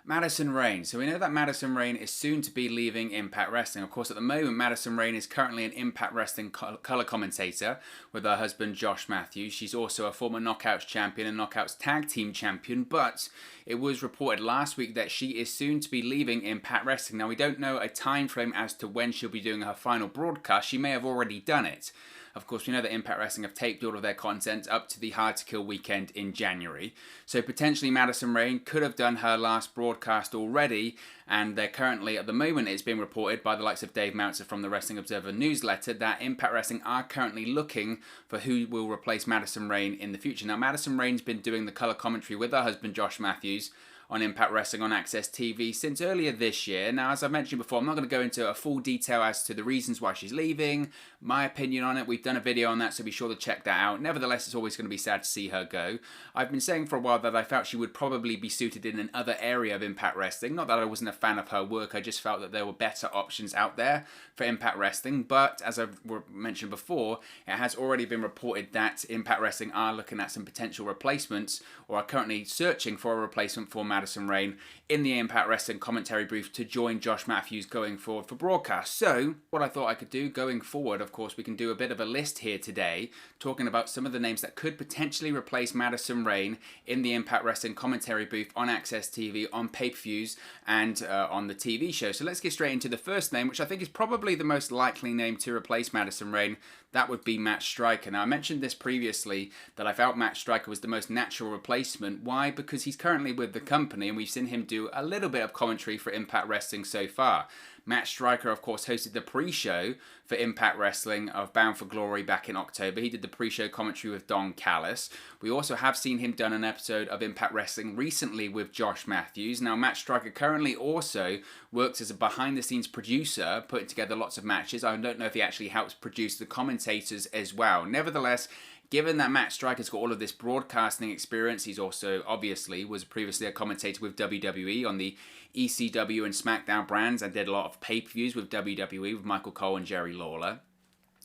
Madison Rayne. So we know that Madison Rayne is soon to be leaving Impact Wrestling. Of course, at the moment, Madison Rayne is currently an Impact Wrestling color commentator with her husband Josh Matthews. She's also a former Knockouts champion and Knockouts tag team champion, but it was reported last week that she is soon to be leaving Impact Wrestling. Now, we don't know a time frame as to when she'll be doing her final broadcast. She may have already done it. Of course, we know that Impact Wrestling have taped all of their content up to the Hard to Kill weekend in January. So potentially Madison Rayne could have done her last broadcast already, and they're currently, at the moment, it's been reported by the likes of Dave Meltzer from the Wrestling Observer newsletter that Impact Wrestling are currently looking for who will replace Madison Rayne in the future. Now, Madison Rayne's been doing the color commentary with her husband Josh Matthews on Impact Wrestling on Access TV since earlier this year. Now, as I mentioned before, I'm not going to go into a full detail as to the reasons why she's leaving, my opinion on it. We've done a video on that, so be sure to check that out. Nevertheless, it's always going to be sad to see her go. I've been saying for a while that I felt she would probably be suited in another area of Impact Wrestling. Not that I wasn't a fan of her work, I just felt that there were better options out there for Impact Wrestling. But, as I've mentioned before, it has already been reported that Impact Wrestling are looking at some potential replacements, or are currently searching for a replacement for Madison Rayne in the Impact Wrestling commentary booth to join Josh Matthews going forward for broadcast. So, what I thought I could do going forward, of course, we can do a bit of a list here today, talking about some of the names that could potentially replace Madison Rayne in the Impact Wrestling commentary booth on Access TV, on pay-per-views, and on the TV show. So let's get straight into the first name, which I think is probably the most likely name to replace Madison Rayne. That would be Matt Striker. Now, I mentioned this previously, that I felt Matt Striker was the most natural replacement. Why? Because he's currently with the company, and we've seen him do a little bit of commentary for Impact Wrestling so far. Matt Striker, of course, hosted the pre-show for Impact Wrestling of Bound for Glory back in October. He did the pre-show commentary with Callis. We also have seen him done an episode of Impact Wrestling recently with Josh Matthews. Now, Matt Striker currently also works as a behind-the-scenes producer, putting together lots of matches. I don't know if he actually helps produce the commentators as well. Nevertheless, given that Matt Striker's got all of this broadcasting experience, he's also obviously was previously a commentator with WWE on the ECW and SmackDown brands, and did a lot of pay-per-views with WWE with Michael Cole and Jerry Lawler.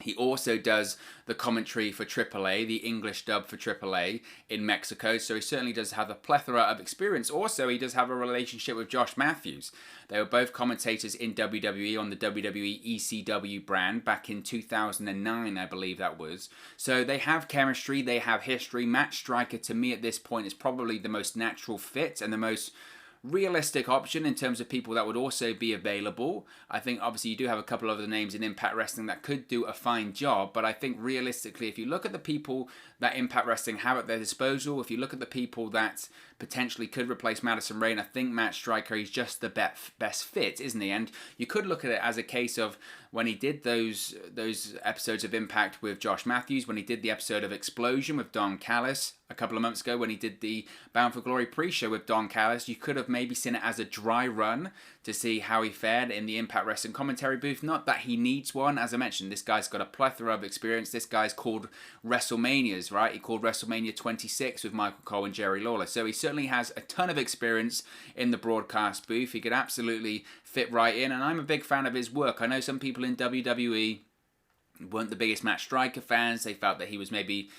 He also does the commentary for AAA, the English dub for AAA in Mexico, so he certainly does have a plethora of experience. Also, he does have a relationship with Josh Matthews. They were both commentators in WWE on the WWE ECW brand back in 2009, I believe that was. So they have chemistry, they have history. Matt Striker, to me at this point, is probably the most natural fit and the most realistic option in terms of people that would also be available. I think obviously you do have a couple of other names in Impact Wrestling that could do a fine job, but I think realistically, if you look at the people that Impact Wrestling have at their disposal, if you look at the people that potentially could replace Madison Rayne, I think Matt Striker is just the best fit, isn't he? And you could look at it as a case of when he did those episodes of Impact with Josh Matthews, when he did the episode of Explosion with Callis a couple of months ago, when he did the Bound for Glory pre-show with Callis, you could have maybe seen it as a dry run to see how he fared in the Impact Wrestling commentary booth. Not that he needs one. As I mentioned, this guy's got a plethora of experience. This guy's called WrestleManias, right? He called WrestleMania 26 with Michael Cole and Jerry Lawler. So he certainly has a ton of experience in the broadcast booth. He could absolutely fit right in, and I'm a big fan of his work. I know some people in WWE weren't the biggest Matt Striker fans. They felt that he was maybe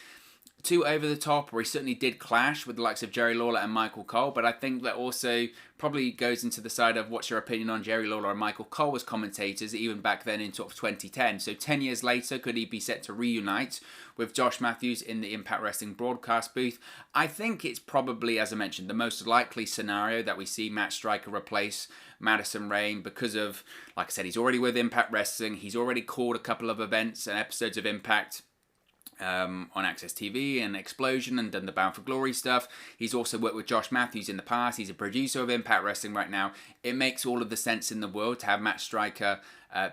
too over the top, or he certainly did clash with the likes of Jerry Lawler and Michael Cole, but I think that also probably goes into the side of what's your opinion on Jerry Lawler and Michael Cole as commentators, even back then in sort of 2010. So 10 years later, could he be set to reunite with Josh Matthews in the Impact Wrestling broadcast booth? I think it's probably, as I mentioned, the most likely scenario that we see Matt Striker replace Madison Rayne because of, like I said, he's already with Impact Wrestling. He's already called a couple of events and episodes of Impact on Access TV and Explosion, and done the Bound for Glory stuff. He's also worked with Josh Matthews in the past. He's a producer of Impact Wrestling right now. It makes all of the sense in the world to have Matt Striker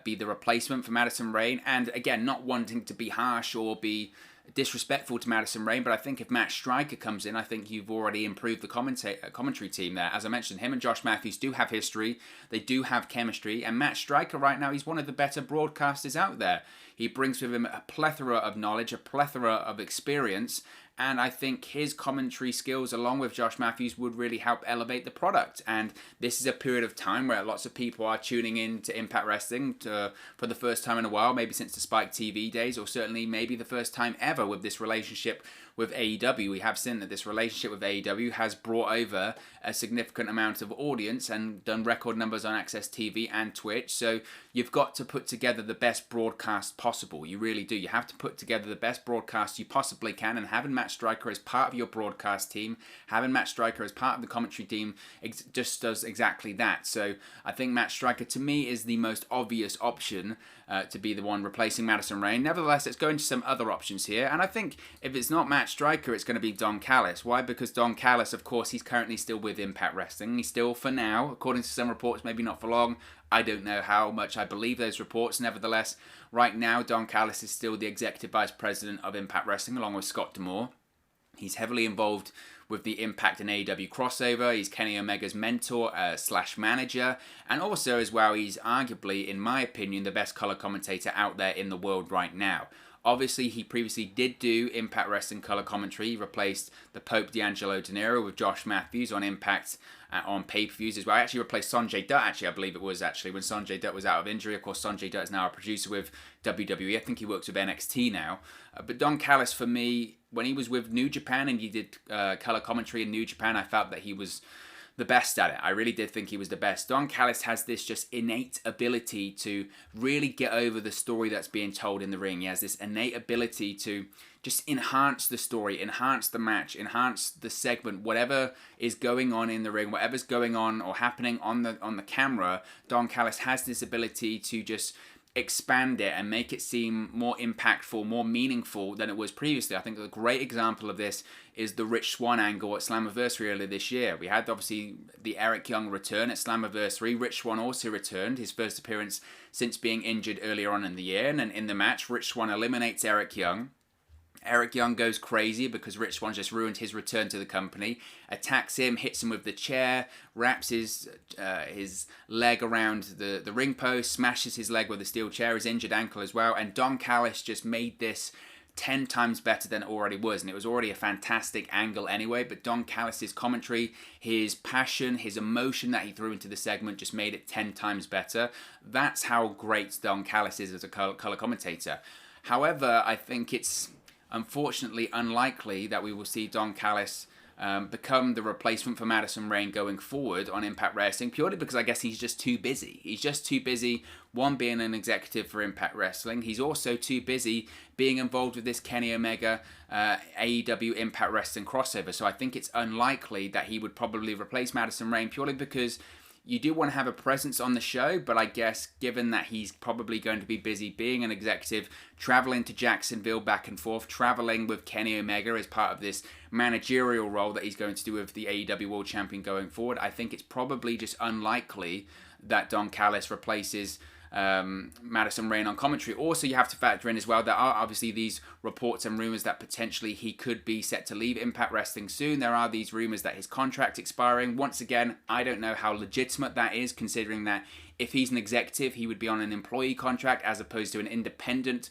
be the replacement for Madison Rayne. And again, not wanting to be harsh or be disrespectful to Madison Rayne, but I think if Matt Striker comes in, I think you've already improved the commentary team there. As I mentioned, him and Josh Matthews do have history, they do have chemistry, and Matt Striker right now, he's one of the better broadcasters out there. He brings with him a plethora of knowledge, a plethora of experience, and I think his commentary skills, along with Josh Matthews, would really help elevate the product. And this is a period of time where lots of people are tuning in to Impact Wrestling for the first time in a while, maybe since the Spike TV days, or certainly maybe the first time ever with this relationship with AEW. We have seen that this relationship with AEW has brought over a significant amount of audience and done record numbers on Access TV and Twitch. So you've got to put together the best broadcast possible. You really do. You have to put together the best broadcast you possibly can, and having Matt Striker as part of your broadcast team, having Matt Striker as part of the commentary team just does exactly that. So I think Matt Striker, to me, is the most obvious option to be the one replacing Madison Rayne. Nevertheless, let's go into some other options here. And I think if it's not Matt Striker, it's going to be Don Callis. Why? Because Don Callis, of course, he's currently still with Impact Wrestling. He's still, for now, according to some reports, maybe not for long. I don't know how much I believe those reports. Nevertheless, right now, Don Callis is still the Executive Vice President of Impact Wrestling, along with Scott D'Amore. He's heavily involved with the Impact and AEW crossover. He's Kenny Omega's mentor slash manager. And also, as well, he's arguably, in my opinion, the best color commentator out there in the world right now. Obviously, he previously did do Impact Wrestling color commentary. He replaced the Pope D'Angelo De Niro with Josh Matthews on Impact on pay-per-views as well. I actually replaced Sanjay Dutt, I believe it was when Sanjay Dutt was out of injury. Of course, Sanjay Dutt is now a producer with WWE. I think he works with NXT now. But Don Callis, for me, when he was with New Japan and he did color commentary in New Japan, I felt that he was the best at it. I really did think he was the best. Don Callis has this just innate ability to really get over the story that's being told in the ring. He has this innate ability to just enhance the story, enhance the match, enhance the segment, whatever is going on in the ring, whatever's going on or happening on the camera. Don Callis has this ability to just expand it and make it seem more impactful, more meaningful than it was previously. I think a great example of this is the Rich Swann angle at Slammiversary earlier this year. We had obviously the Eric Young return at Slammiversary. Rich Swann also returned, his first appearance since being injured earlier on in the year. And in the match, Rich Swann eliminates Eric Young. Eric Young goes crazy because Rich Swann just ruined his return to the company, attacks him, hits him with the chair, wraps his leg around the ring post, smashes his leg with a steel chair, his injured ankle as well, and Don Callis just made this 10 times better than it already was, and it was already a fantastic angle anyway, but Don Callis' commentary, his passion, his emotion that he threw into the segment just made it 10 times better. That's how great Don Callis is as a color commentator. However, I think it's unfortunately unlikely that we will see Don Callis become the replacement for Madison Rayne going forward on Impact Wrestling, purely because I guess he's just too busy. He's just too busy, one, being an executive for Impact Wrestling. He's also too busy being involved with this Kenny Omega AEW Impact Wrestling crossover. So I think it's unlikely that he would probably replace Madison Rayne, purely because you do want to have a presence on the show, but I guess given that he's probably going to be busy being an executive, traveling to Jacksonville back and forth, traveling with Kenny Omega as part of this managerial role that he's going to do with the AEW World Champion going forward, I think it's probably just unlikely that Don Callis replaces Madison Rayne on commentary. Also, you have to factor in as well, there are obviously these reports and rumors that potentially he could be set to leave Impact Wrestling soon. There are these rumors that his contract expiring. Once again, I don't know how legitimate that is, considering that if he's an executive, he would be on an employee contract as opposed to an independent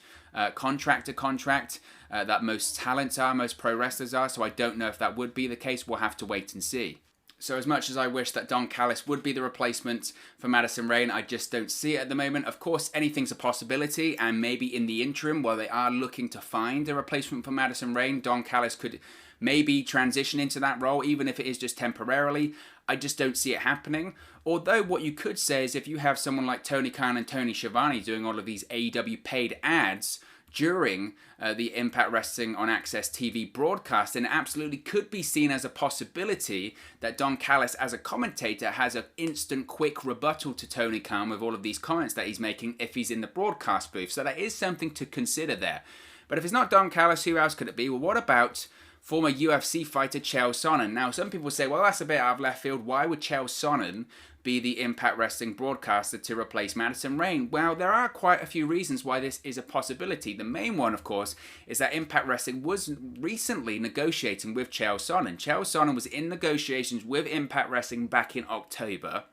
contractor contract that most talents are, most pro wrestlers are. So I don't know if that would be the case. We'll have to wait and see. So as much as I wish that Don Callis would be the replacement for Madison Rayne, I just don't see it at the moment. Of course, anything's a possibility, and maybe in the interim, while they are looking to find a replacement for Madison Rayne, Don Callis could maybe transition into that role, even if it is just temporarily. I just don't see it happening. Although what you could say is if you have someone like Tony Khan and Tony Schiavone doing all of these AEW paid ads during the Impact Wrestling on Access TV broadcast, then it absolutely could be seen as a possibility that Don Callis as a commentator has an instant quick rebuttal to Tony Khan with all of these comments that he's making if he's in the broadcast booth. So that is something to consider there. But if it's not Don Callis, who else could it be? Well, what about former UFC fighter Chael Sonnen? Now, some people say, well, that's a bit out of left field. Why would Chael Sonnen be the Impact Wrestling broadcaster to replace Madison Rayne? Well, there are quite a few reasons why this is a possibility. The main one, of course, is that Impact Wrestling was recently negotiating with Chael Sonnen. Chael Sonnen was in negotiations with Impact Wrestling back in October.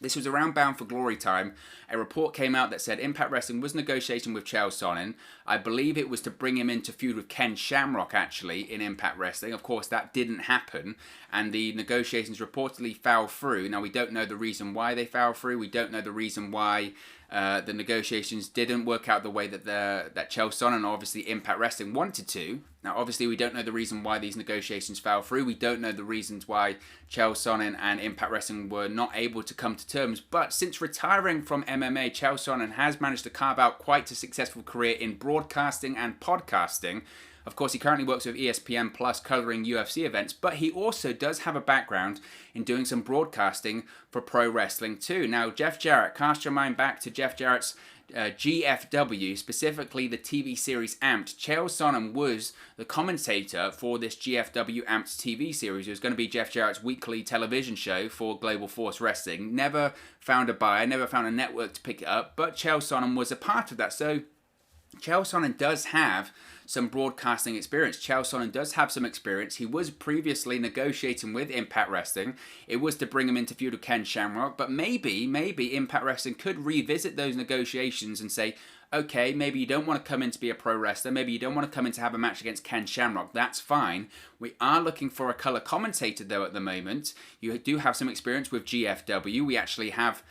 This was around Bound for Glory time. A report came out that said Impact Wrestling was negotiating with Chael Sonnen. I believe it was to bring him in to feud with Ken Shamrock, actually, in Impact Wrestling. Of course, that didn't happen, and the negotiations reportedly fell through. Now, we don't know the reason why they fell through. We don't know the reason why the negotiations didn't work out the way that Chael Sonnen, obviously Impact Wrestling, wanted to. Now, obviously, we don't know the reason why these negotiations fell through. We don't know the reasons why Chael Sonnen and Impact Wrestling were not able to come to terms. But since retiring from MMA, Chael Sonnen has managed to carve out quite a successful career in broadcasting and podcasting. Of course, he currently works with ESPN Plus covering UFC events, but he also does have a background in doing some broadcasting for pro wrestling too. Now, Jeff Jarrett, cast your mind back to Jeff Jarrett's GFW, specifically the TV series Amped. Chael Sonnen was the commentator for this GFW Amped TV series. It was going to be Jeff Jarrett's weekly television show for Global Force Wrestling. Never found a buyer, never found a network to pick it up, but Chael Sonnen was a part of that. So Chael Sonnen does have some broadcasting experience. Chael Sonnen does have some experience. He was previously negotiating with Impact Wrestling. It was to bring him into feud with Ken Shamrock, but maybe Impact Wrestling could revisit those negotiations and say, okay, maybe you don't want to come in to be a pro wrestler. Maybe you don't want to come in to have a match against Ken Shamrock. That's fine. We are looking for a color commentator though at the moment. You do have some experience with GFW. We actually have,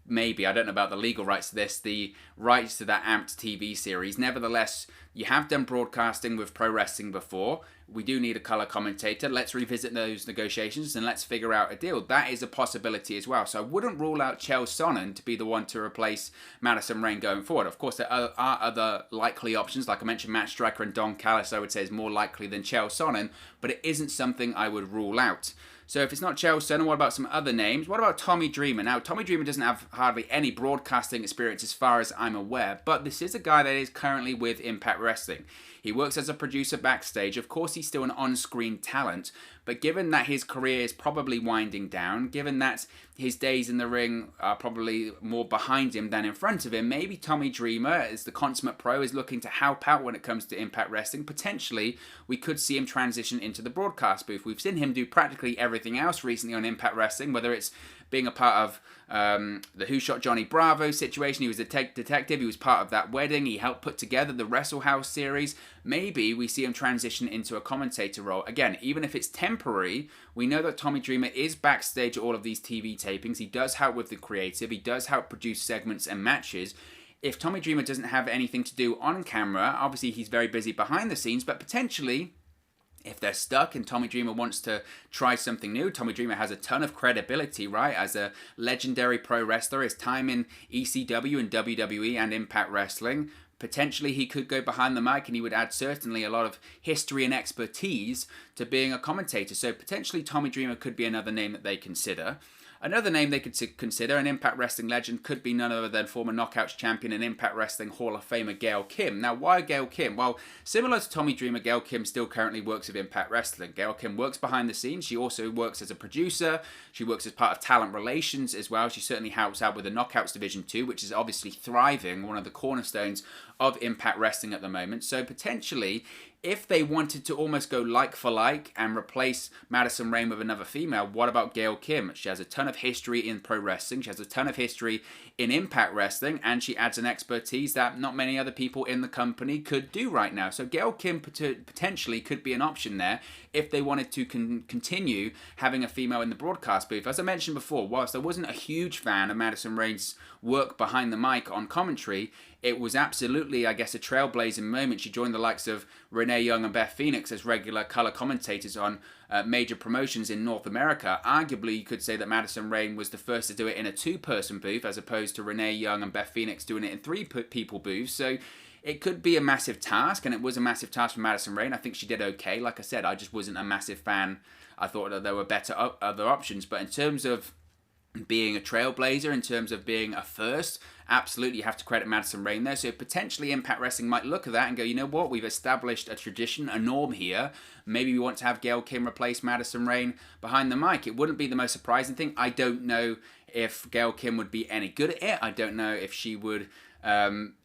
maybe, I don't know about the legal rights to this, the rights to that Amped TV series. Nevertheless, you have done broadcasting with pro wrestling before. We do need a color commentator. Let's revisit those negotiations and let's figure out a deal. That is a possibility as well. So I wouldn't rule out Chael Sonnen to be the one to replace Madison Rayne going forward. Of course, there are other likely options. Like I mentioned, Matt Striker and Don Callis, I would say, is more likely than Chael Sonnen, but it isn't something I would rule out. So if it's not Chael Sonnen, what about some other names? What about Tommy Dreamer? Now, Tommy Dreamer doesn't have hardly any broadcasting experience as far as I'm aware, but this is a guy that is currently with Impact Wrestling. He works as a producer backstage. Of course, he's still an on-screen talent, but given that his career is probably winding down, given that his days in the ring are probably more behind him than in front of him, maybe Tommy Dreamer, as the consummate pro, is looking to help out when it comes to Impact Wrestling. Potentially, we could see him transition into the broadcast booth. We've seen him do practically everything else recently on Impact Wrestling, whether it's being a part of the Who Shot Johnny Bravo situation. He was a detective. He was part of that wedding. He helped put together the Wrestle House series. Maybe we see him transition into a commentator role. Again, even if it's temporary, we know that Tommy Dreamer is backstage at all of these TV tapings. He does help with the creative. He does help produce segments and matches. If Tommy Dreamer doesn't have anything to do on camera, obviously he's very busy behind the scenes, but potentially, if they're stuck and Tommy Dreamer wants to try something new, Tommy Dreamer has a ton of credibility, right? As a legendary pro wrestler, his time in ECW and WWE and Impact Wrestling, potentially he could go behind the mic and he would add certainly a lot of history and expertise to being a commentator. So potentially Tommy Dreamer could be another name that they consider. Another name they could consider, an Impact Wrestling legend, could be none other than former Knockouts champion and Impact Wrestling Hall of Famer Gail Kim. Now, why Gail Kim? Well, similar to Tommy Dreamer, Gail Kim still currently works with Impact Wrestling. Gail Kim works behind the scenes. She also works as a producer. She works as part of talent relations as well. She certainly helps out with the Knockouts Division 2, which is obviously thriving, one of the cornerstones of Impact Wrestling at the moment. So potentially, if they wanted to almost go like for like and replace Madison Rayne with another female, what about Gail Kim? She has a ton of history in pro wrestling. She has a ton of history in Impact Wrestling, and she adds an expertise that not many other people in the company could do right now. So Gail Kim potentially could be an option there if they wanted to continue having a female in the broadcast booth. As I mentioned before, whilst I wasn't a huge fan of Madison Rayne's work behind the mic on commentary, it was absolutely, I guess, a trailblazing moment. She joined the likes of Renee Young and Beth Phoenix as regular color commentators on major promotions in North America. Arguably, you could say that Madison Rayne was the first to do it in a two-person booth as opposed to Renee Young and Beth Phoenix doing it in three-people booths. So it could be a massive task, and it was a massive task for Madison Rayne. I think she did okay. Like I said, I just wasn't a massive fan. I thought that there were better other options. But in terms of being a trailblazer, in terms of being a first, absolutely you have to credit Madison Rayne there. So potentially Impact Wrestling might look at that and go, you know what, we've established a tradition, a norm here. Maybe we want to have Gail Kim replace Madison Rayne behind the mic. It wouldn't be the most surprising thing. I don't know if Gail Kim would be any good at it. I don't know if she would,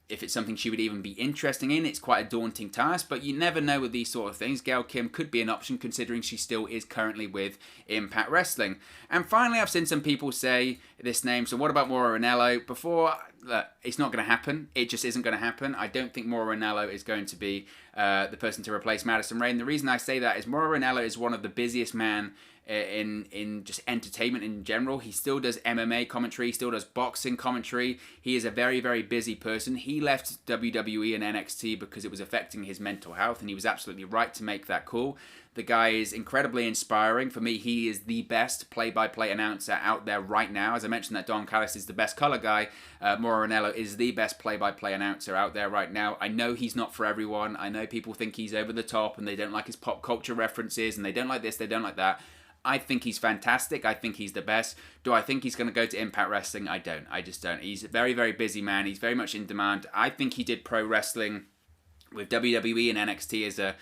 if it's something she would even be interested in. It's quite a daunting task, but you never know with these sort of things. Gail Kim could be an option considering she still is currently with Impact Wrestling. And finally, I've seen some people say this name, so what about Mauro Ranallo? Before, it's not going to happen. It just isn't going to happen. I don't think Mauro Ranallo is going to be the person to replace Madison Rayne. The reason I say that is Mauro Ranallo is one of the busiest men in just entertainment in general. He still does MMA commentary, he still does boxing commentary. He is a very, very busy person. He left WWE and NXT because it was affecting his mental health, and he was absolutely right to make that call. The guy is incredibly inspiring. For me, he is the best play-by-play announcer out there right now. As I mentioned that Don Callis is the best color guy, Mauro Ranallo is the best play-by-play announcer out there right now. I know he's not for everyone. I know people think he's over the top and they don't like his pop culture references and they don't like this, they don't like that. I think he's fantastic. I think he's the best. Do I think he's going to go to Impact Wrestling? I don't. I just don't. He's a very, very busy man. He's very much in demand. I think he did pro wrestling with WWE and NXT as a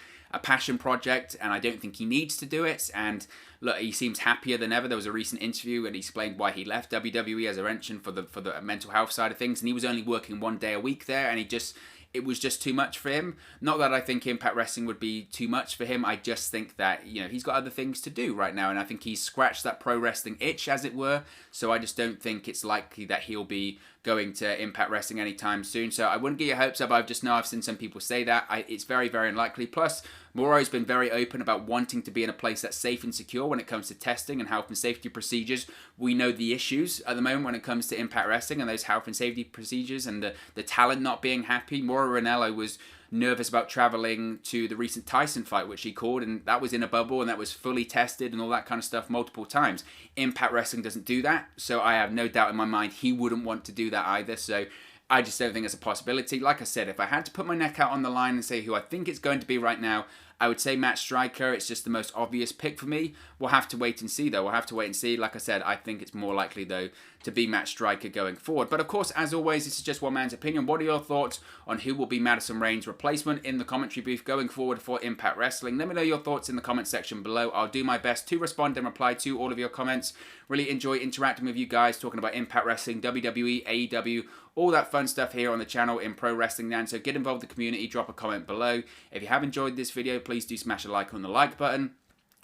passion project, and I don't think he needs to do it. And look, he seems happier than ever. There was a recent interview and he explained why he left WWE, as I mentioned, for the mental health side of things, and he was only working 1 day a week there, and it was just too much for him. Not that I think Impact Wrestling would be too much for him. I just think that, you know, he's got other things to do right now, and I think he's scratched that pro wrestling itch, as it were. So I just don't think it's likely that he'll be going to Impact Wrestling anytime soon. So I wouldn't get your hopes up. I've seen some people say that. It's very, very unlikely. Plus, Mauro's been very open about wanting to be in a place that's safe and secure when it comes to testing and health and safety procedures. We know the issues at the moment when it comes to Impact Wrestling and those health and safety procedures and the talent not being happy. Mauro Ranallo was nervous about traveling to the recent Tyson fight, which he called, and that was in a bubble and that was fully tested and all that kind of stuff multiple times. Impact Wrestling doesn't do that, so I have no doubt in my mind he wouldn't want to do that either. So I just don't think it's a possibility. Like I said, if I had to put my neck out on the line and say who I think it's going to be right now, I would say Matt Striker. It's just the most obvious pick for me. We'll have to wait and see, though. We'll have to wait and see. Like I said, I think it's more likely, though, to be Matt Striker going forward. But, of course, as always, this is just one man's opinion. What are your thoughts on who will be Madison Rayne's replacement in the commentary booth going forward for Impact Wrestling? Let me know your thoughts in the comment section below. I'll do my best to respond and reply to all of your comments. Really enjoy interacting with you guys, talking about Impact Wrestling, WWE, AEW, all that fun stuff here on the channel in Pro Wrestling Land. So get involved with the community, drop a comment below. If you have enjoyed this video, please do smash a like on the like button.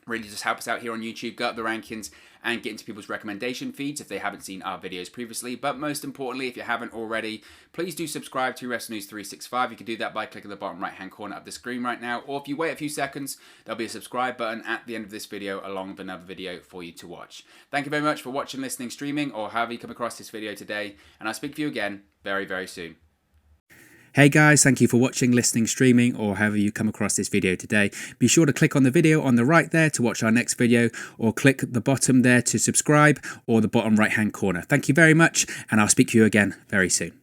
Really just help us out here on YouTube, go up the rankings and get into people's recommendation feeds if they haven't seen our videos previously. But most importantly, if you haven't already, please do subscribe to Wrestling News 365. You can do that by clicking the bottom right hand corner of the screen right now, or if you wait a few seconds, there'll be a subscribe button at the end of this video along with another video for you to watch. Thank you very much for watching, listening, streaming, or however you come across this video today, and I'll speak to you again very, very soon. Hey guys, thank you for watching, listening, streaming, or however you come across this video today. Be sure to click on the video on the right there to watch our next video, or click the bottom there to subscribe, or the bottom right hand corner. Thank you very much, and I'll speak to you again very soon.